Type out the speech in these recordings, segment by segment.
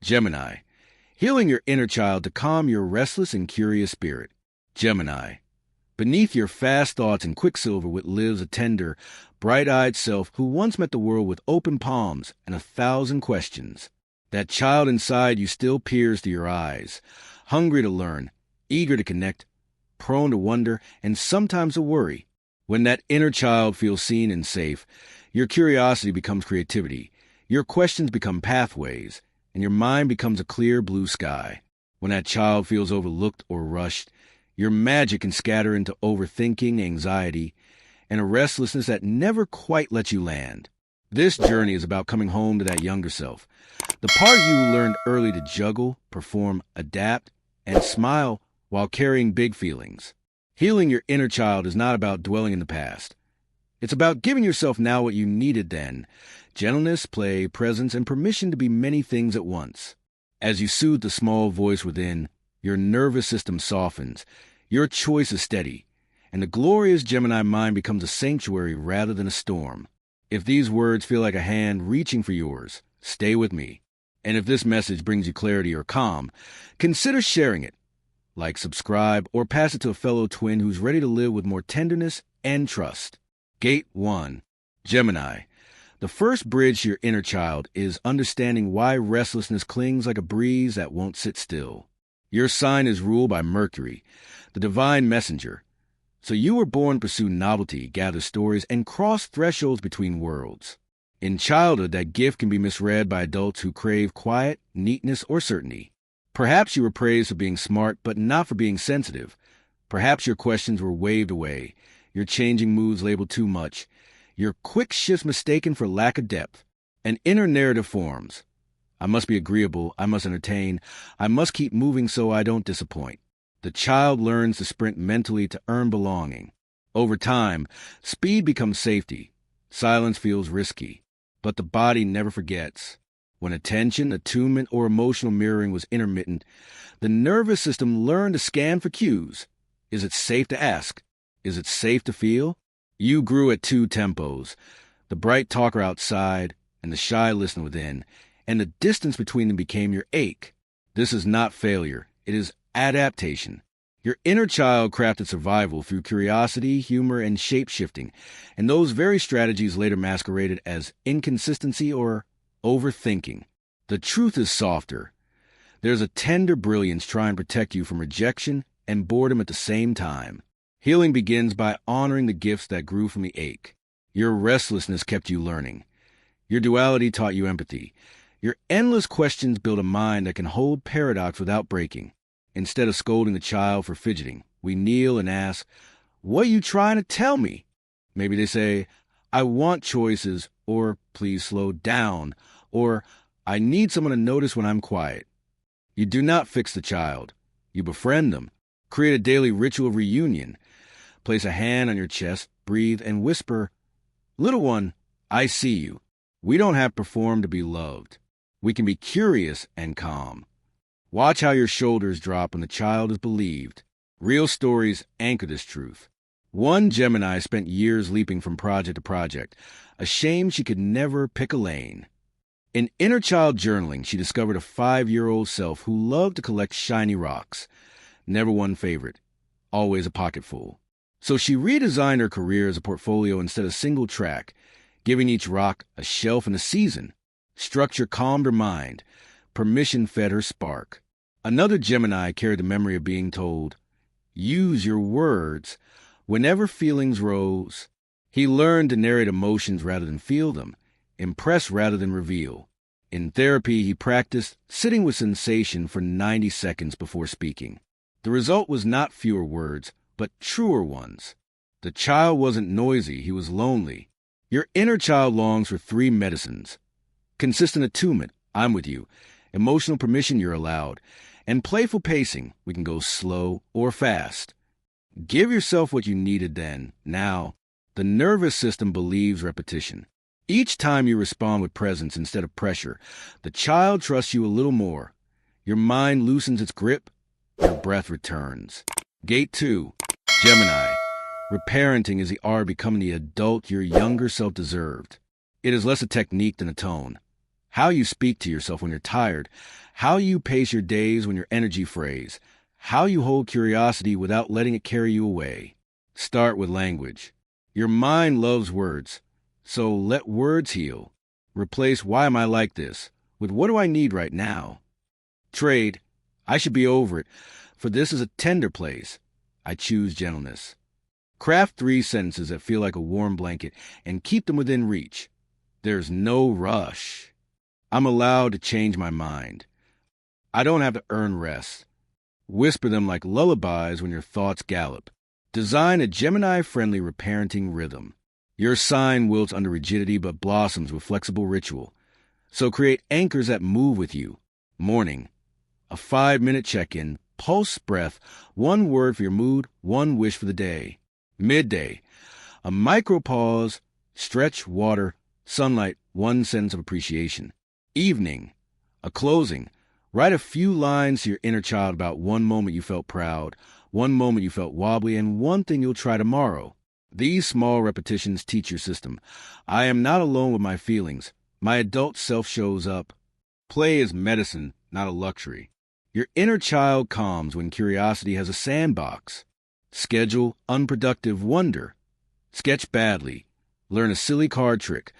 Gemini, healing your inner child to calm your restless and curious spirit. Gemini, beneath your fast thoughts and quicksilver lives a tender, bright-eyed self who once met the world with open palms and 1,000 questions. That child inside you still peers through your eyes, hungry to learn, eager to connect, prone to wonder, and sometimes to worry. When that inner child feels seen and safe, your curiosity becomes creativity, your questions become pathways, and your mind becomes a clear blue sky. When that child feels overlooked or rushed, your magic can scatter into overthinking, anxiety, and a restlessness that never quite lets you land. This journey is about coming home to that younger self, the part you learned early to juggle, perform, adapt, and smile while carrying big feelings. Healing your inner child is not about dwelling in the past. It's about giving yourself now what you needed then: gentleness, play, presence, and permission to be many things at once. As you soothe the small voice within, your nervous system softens, your choice is steady, and the glorious Gemini mind becomes a sanctuary rather than a storm. If these words feel like a hand reaching for yours, stay with me. And if this message brings you clarity or calm, consider sharing it. Like, subscribe, or pass it to a fellow twin who's ready to live with more tenderness and trust. Gate 1. Gemini. The first bridge to your inner child is understanding why restlessness clings like a breeze that won't sit still. Your sign is ruled by Mercury, the divine messenger. So you were born to pursue novelty, gather stories, and cross thresholds between worlds. In childhood, that gift can be misread by adults who crave quiet, neatness, or certainty. Perhaps you were praised for being smart, but not for being sensitive. Perhaps your questions were waved away, your changing moods labeled too much, your quick shifts mistaken for lack of depth. An inner narrative forms. I must be agreeable, I must entertain, I must keep moving so I don't disappoint. The child learns to sprint mentally to earn belonging. Over time, speed becomes safety. Silence feels risky. But the body never forgets. When attention, attunement, or emotional mirroring was intermittent, the nervous system learned to scan for cues. Is it safe to ask? Is it safe to feel? You grew at 2 tempos, the bright talker outside and the shy listener within, and the distance between them became your ache. This is not failure. It is adaptation. Your inner child crafted survival through curiosity, humor, and shape-shifting, and those very strategies later masqueraded as inconsistency or overthinking. The truth is softer. There's a tender brilliance trying to protect you from rejection and boredom at the same time. Healing begins by honoring the gifts that grew from the ache. Your restlessness kept you learning. Your duality taught you empathy. Your endless questions build a mind that can hold paradox without breaking. Instead of scolding the child for fidgeting, we kneel and ask, "What are you trying to tell me?" Maybe they say, "I want choices," or "Please slow down," or "I need someone to notice when I'm quiet." You do not fix the child. You befriend them. Create a daily ritual of reunion. Place a hand on your chest, breathe, and whisper, "Little one, I see you." We don't have to perform to be loved. We can be curious and calm. Watch how your shoulders drop when the child is believed. Real stories anchor this truth. One Gemini spent years leaping from project to project, ashamed she could never pick a lane. In inner child journaling, she discovered a 5-year-old self who loved to collect shiny rocks. Never one favorite, always a pocketful. So she redesigned her career as a portfolio instead of a single track, giving each rock a shelf and a season. Structure calmed her mind. Permission fed her spark. Another Gemini carried the memory of being told, "Use your words." Whenever feelings rose, he learned to narrate emotions rather than feel them, impress rather than reveal. In therapy, he practiced sitting with sensation for 90 seconds before speaking. The result was not fewer words, but truer ones. The child wasn't noisy, he was lonely. Your inner child longs for 3 medicines. Consistent attunement, I'm with you. Emotional permission, you're allowed. And playful pacing, we can go slow or fast. Give yourself what you needed then. Now, the nervous system believes repetition. Each time you respond with presence instead of pressure, the child trusts you a little more. Your mind loosens its grip, your breath returns. Gate 2. Gemini. Reparenting is the art of becoming the adult your younger self deserved. It is less a technique than a tone. how you speak to yourself when you're tired, how you pace your days when your energy frays, how you hold curiosity without letting it carry you away. Start with language. Your mind loves words, so let words heal. Replace "why am I like this" with "what do I need right now?" Trade "I should be over it" for "this is a tender place. I choose gentleness." Craft 3 sentences that feel like a warm blanket and keep them within reach. There's no rush. I'm allowed to change my mind. I don't have to earn rest. Whisper them like lullabies when your thoughts gallop. Design a Gemini-friendly reparenting rhythm. Your sign wilts under rigidity but blossoms with flexible ritual. So create anchors that move with you. Morning, a 5-minute check-in, pulse breath, 1 word for your mood, 1 wish for the day. Midday, a micro pause, stretch, water, sunlight, 1 sentence of appreciation. Evening, a closing, write a few lines to your inner child about 1 moment you felt proud, 1 moment you felt wobbly, and 1 thing you'll try tomorrow. These small repetitions teach your system. I am not alone with my feelings. My adult self shows up. Play is medicine, not a luxury. Your inner child calms when curiosity has a sandbox. Schedule unproductive wonder. Sketch badly. Learn a silly card trick.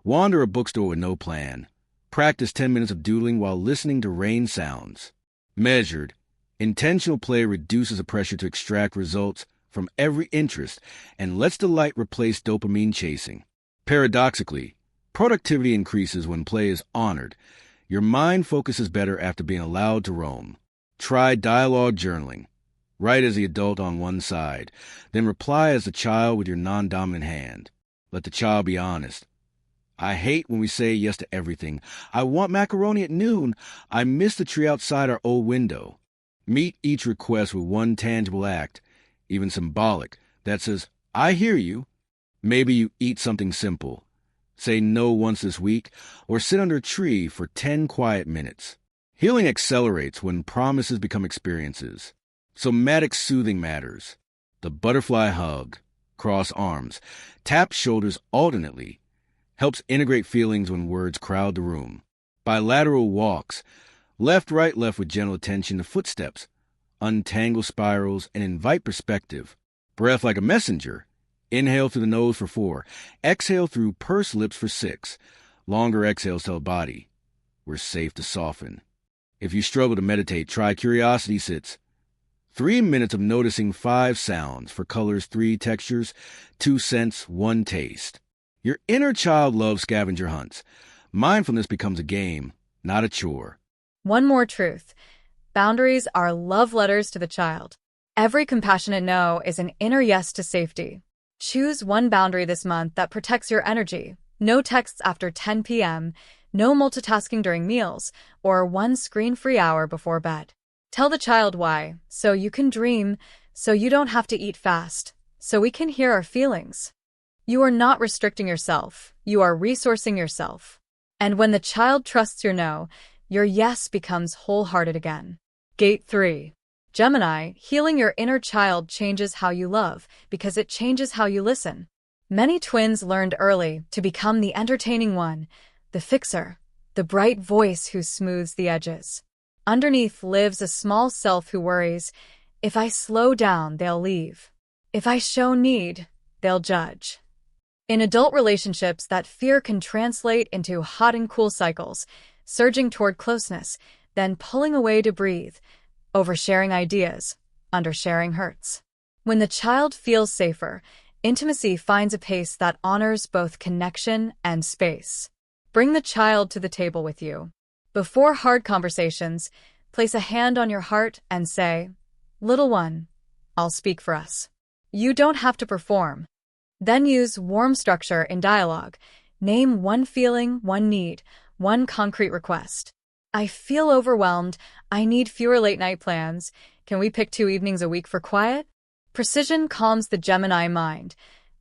Wander a bookstore with no plan. Practice 10 minutes of doodling while listening to rain sounds. Measured. Intentional play reduces the pressure to extract results from every interest and lets delight replace dopamine chasing. Paradoxically, productivity increases when play is honored. Your mind focuses better after being allowed to roam. Try dialogue journaling. Write as the adult on one side, then reply as the child with your non-dominant hand. Let the child be honest. I hate when we say yes to everything. I want macaroni at noon. I miss the tree outside our old window. Meet each request with 1 tangible act, even symbolic, that says, I hear you. Maybe you eat something simple. Say no once this week, or sit under a tree for 10 quiet minutes. Healing accelerates when promises become experiences. Somatic soothing matters. The butterfly hug, cross arms, tap shoulders alternately, helps integrate feelings when words crowd the room. Bilateral walks, left, right, left with gentle attention to footsteps, untangle spirals, and invite perspective. Breath like a messenger. Inhale through the nose for 4. Exhale through pursed lips for 6. Longer exhales tell the body, we're safe to soften. If you struggle to meditate, try curiosity sits. 3 minutes of noticing 5 sounds for colors, 3 textures, 2 scents, 1 taste. Your inner child loves scavenger hunts. Mindfulness becomes a game, not a chore. One more truth. Boundaries are love letters to the child. Every compassionate no is an inner yes to safety. Choose 1 boundary this month that protects your energy. No texts after 10 p.m., no multitasking during meals, or 1 screen-free hour before bed. Tell the child why, so you can dream, so you don't have to eat fast, so we can hear our feelings. You are not restricting yourself, you are resourcing yourself. And when the child trusts your no, your yes becomes wholehearted again. Gate 3. Gemini, healing your inner child changes how you love because it changes how you listen. Many twins learned early to become the entertaining one, the fixer, the bright voice who smooths the edges. Underneath lives a small self who worries, if I slow down, they'll leave. If I show need, they'll judge. In adult relationships, that fear can translate into hot and cool cycles, surging toward closeness, then pulling away to breathe, oversharing ideas, undersharing hurts. When the child feels safer, intimacy finds a pace that honors both connection and space. Bring the child to the table with you. Before hard conversations, place a hand on your heart and say, "Little one, I'll speak for us." You don't have to perform. Then use warm structure in dialogue. Name 1 feeling, 1 need, 1 concrete request. I feel overwhelmed. I need fewer late-night plans. Can we pick 2 evenings a week for quiet? Precision calms the Gemini mind.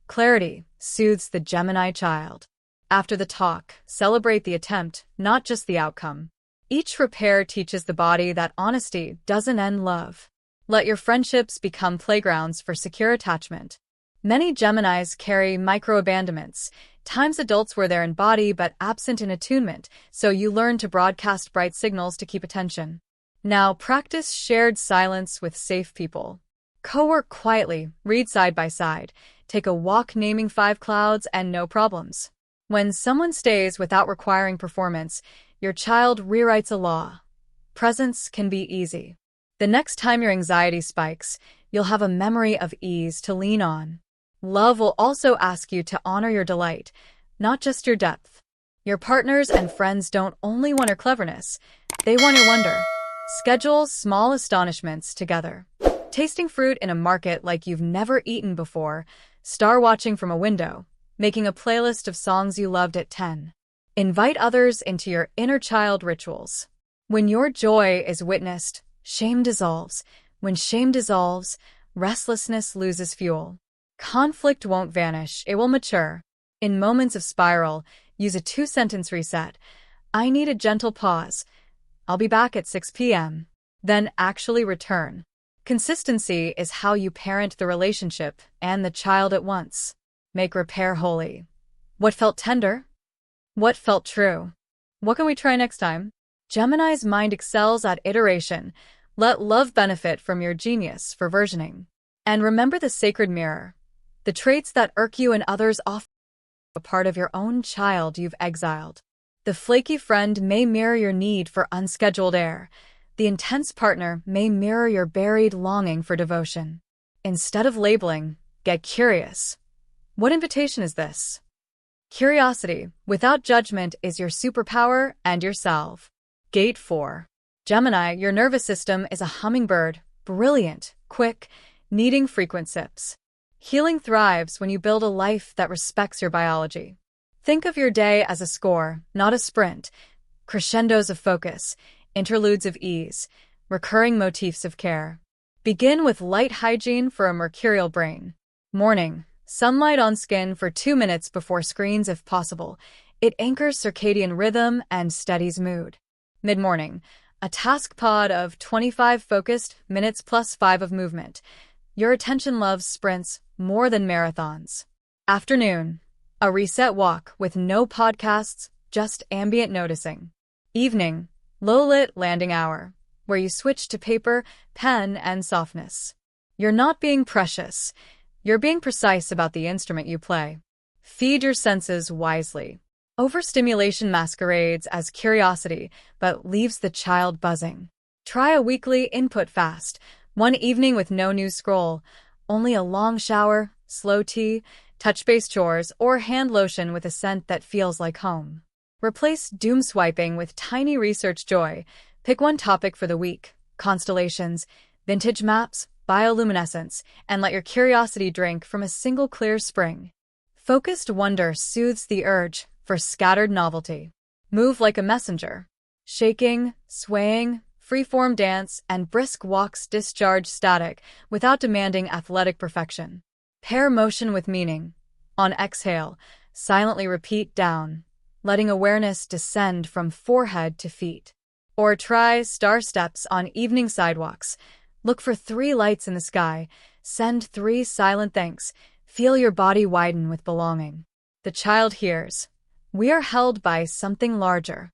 Clarity soothes the Gemini child. After the talk, celebrate the attempt, not just the outcome. Each repair teaches the body that honesty doesn't end love. Let your friendships become playgrounds for secure attachment. Many Geminis carry micro-abandonments, times adults were there in body but absent in attunement, so you learn to broadcast bright signals to keep attention. Now practice shared silence with safe people. Co-work quietly, read side by side, take a walk naming 5 clouds and no problems. When someone stays without requiring performance, your child rewrites a law. Presence can be easy. The next time your anxiety spikes, you'll have a memory of ease to lean on. Love will also ask you to honor your delight, not just your depth. Your partners and friends don't only want your cleverness, they want your wonder. Schedule small astonishments together. Tasting fruit in a market like you've never eaten before, star watching from a window, making a playlist of songs you loved at 10. Invite others into your inner child rituals. When your joy is witnessed, shame dissolves. When shame dissolves, restlessness loses fuel. Conflict won't vanish, it will mature. In moments of spiral, use a 2-sentence reset. I need a gentle pause. I'll be back at 6 p.m. Then actually return. Consistency is how you parent the relationship and the child at once. Make repair holy. What felt tender? What felt true? What can we try next time? Gemini's mind excels at iteration. Let love benefit from your genius for versioning. And remember the sacred mirror. The traits that irk you in others often are a part of your own child you've exiled. The flaky friend may mirror your need for unscheduled air. The intense partner may mirror your buried longing for devotion. Instead of labeling, get curious. What invitation is this? Curiosity, without judgment, is your superpower and your salve. Gate 4. Gemini, your nervous system is a hummingbird, brilliant, quick, needing frequent sips. Healing thrives when you build a life that respects your biology. Think of your day as a score, not a sprint. Crescendos of focus, interludes of ease, recurring motifs of care. Begin with light hygiene for a mercurial brain. Morning, sunlight on skin for 2 minutes before screens if possible. It anchors circadian rhythm and steadies mood. Mid-morning, a task pod of 25 focused minutes plus 5 of movement. Your attention loves sprints more than marathons. Afternoon, a reset walk with no podcasts, just ambient noticing. Evening, low-lit landing hour, where you switch to paper, pen, and softness. You're not being precious. You're being precise about the instrument you play. Feed your senses wisely. Overstimulation masquerades as curiosity, but leaves the child buzzing. Try a weekly input fast. One evening with no news scroll, only a long shower, slow tea, touch-based chores, or hand lotion with a scent that feels like home. Replace doom swiping with tiny research joy. Pick one topic for the week: constellations, vintage maps, bioluminescence, and let your curiosity drink from a single clear spring. Focused wonder soothes the urge for scattered novelty. Move like a messenger. Shaking, swaying, free-form dance, and brisk walks discharge static without demanding athletic perfection. Pair motion with meaning. On exhale, silently repeat down, letting awareness descend from forehead to feet. Or try star steps on evening sidewalks. Look for 3 lights in the sky. Send 3 silent thanks. Feel your body widen with belonging. The child hears. We are held by something larger.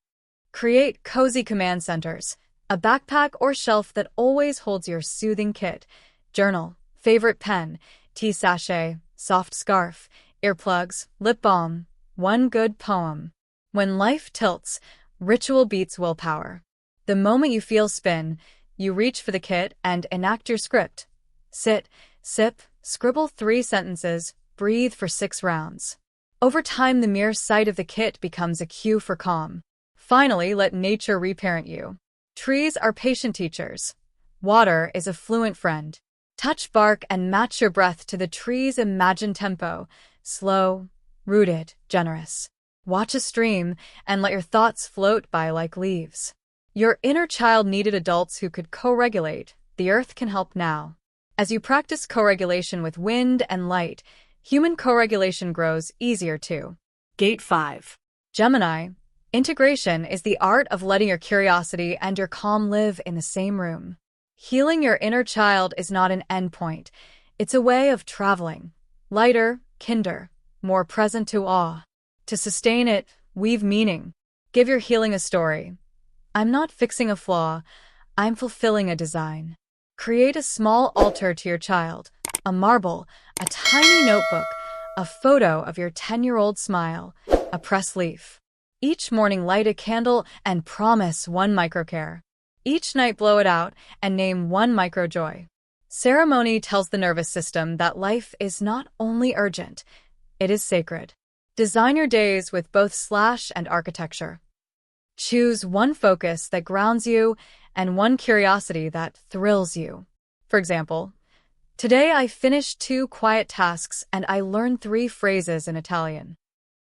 Create cozy command centers. A backpack or shelf that always holds your soothing kit. Journal, favorite pen, tea sachet, soft scarf, earplugs, lip balm, one good poem. When life tilts, ritual beats willpower. The moment you feel spin, you reach for the kit and enact your script. Sit, sip, scribble 3 sentences, breathe for 6 rounds. Over time, the mere sight of the kit becomes a cue for calm. Finally, let nature reparent you. Trees are patient teachers. Water is a fluent friend. Touch bark and match your breath to the tree's imagined tempo. Slow, rooted, generous. Watch a stream and let your thoughts float by like leaves. Your inner child needed adults who could co-regulate. The earth can help now. As you practice co-regulation with wind and light, human co-regulation grows easier too. Gate 5. Gemini. Integration is the art of letting your curiosity and your calm live in the same room. Healing your inner child is not an endpoint. It's a way of traveling. Lighter, kinder, more present to awe. To sustain it, weave meaning. Give your healing a story. I'm not fixing a flaw, I'm fulfilling a design. Create a small altar to your child, a marble, a tiny notebook, a photo of your 10-year-old smile, a pressed leaf. Each morning light a candle and promise one microcare. Each night blow it out and name one microjoy. Ceremony tells the nervous system that life is not only urgent, it is sacred. Design your days with both slash and architecture. Choose one focus that grounds you and one curiosity that thrills you. For example, today I finished 2 quiet tasks and I learned 3 phrases in Italian.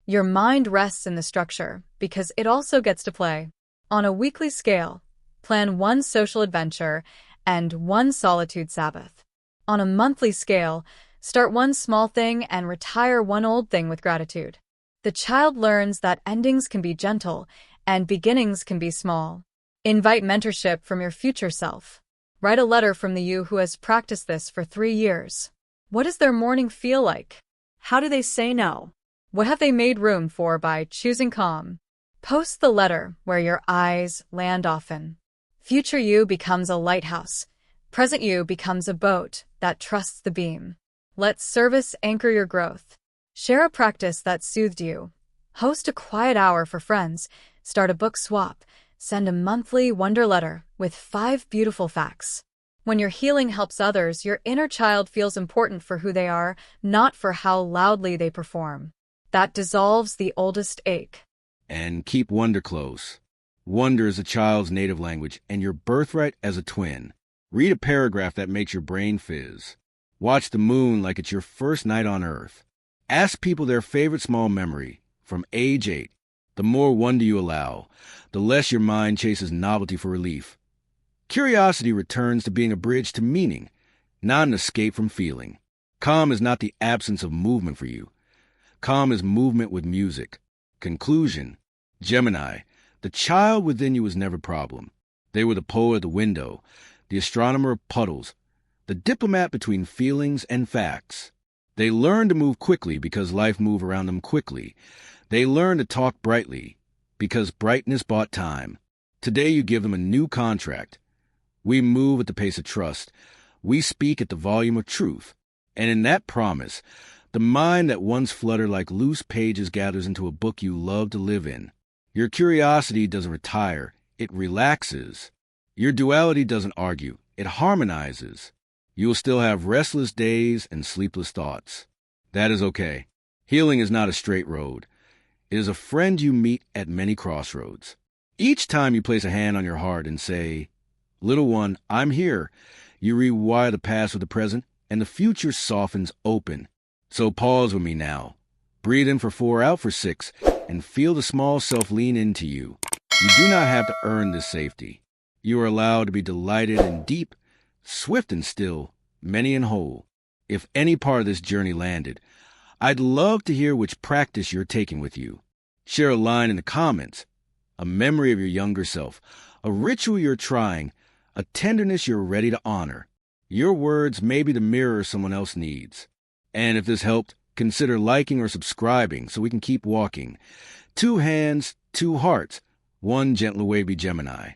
Your mind rests in the structure because it also gets to play. On a weekly scale, plan 1 social adventure and 1 solitude Sabbath. On a monthly scale, start 1 small thing and retire 1 old thing with gratitude. The child learns that endings can be gentle and beginnings can be small. Invite mentorship from your future self. Write a letter from the you who has practiced this for 3 years. What does their morning feel like? How do they say no? What have they made room for by choosing calm? Post the letter where your eyes land often. Future you becomes a lighthouse. Present you becomes a boat that trusts the beam. Let service anchor your growth. Share a practice that soothed you. Host a quiet hour for friends. Start a book swap. Send a monthly wonder letter with 5 beautiful facts. When your healing helps others, your inner child feels important for who they are, not for how loudly they perform. That dissolves the oldest ache. And keep wonder close. Wonder is a child's native language and your birthright as a twin. Read a paragraph that makes your brain fizz. Watch the moon like it's your first night on Earth. Ask people their favorite small memory from age 8. The more wonder you allow, the less your mind chases novelty for relief. Curiosity returns to being a bridge to meaning, not an escape from feeling. Calm is not the absence of movement for you. Calm is movement with music. Conclusion. Gemini, the child within you was never a problem. They were the poet at the window, the astronomer of puddles, the diplomat between feelings and facts. They learned to move quickly because life moved around them quickly. They learned to talk brightly because brightness bought time. Today you give them a new contract. We move at the pace of trust. We speak at the volume of truth. And in that promise, the mind that once fluttered like loose pages gathers into a book you love to live in. Your curiosity doesn't retire, it relaxes. Your duality doesn't argue, it harmonizes. You will still have restless days and sleepless thoughts. That is okay. Healing is not a straight road. It is a friend you meet at many crossroads. Each time you place a hand on your heart and say, "Little one, I'm here," you rewire the past with the present, and the future softens open. So pause with me now. Breathe in for 4, out for 6, and feel the small self lean into you. You do not have to earn this safety. You are allowed to be delighted and deep, swift and still, many and whole. If any part of this journey landed, I'd love to hear which practice you're taking with you. Share a line in the comments, a memory of your younger self, a ritual you're trying, a tenderness you're ready to honor. Your words may be the mirror someone else needs. And if this helped, consider liking or subscribing so we can keep walking. 2 hands, 2 hearts, 1 gentle wavy Gemini.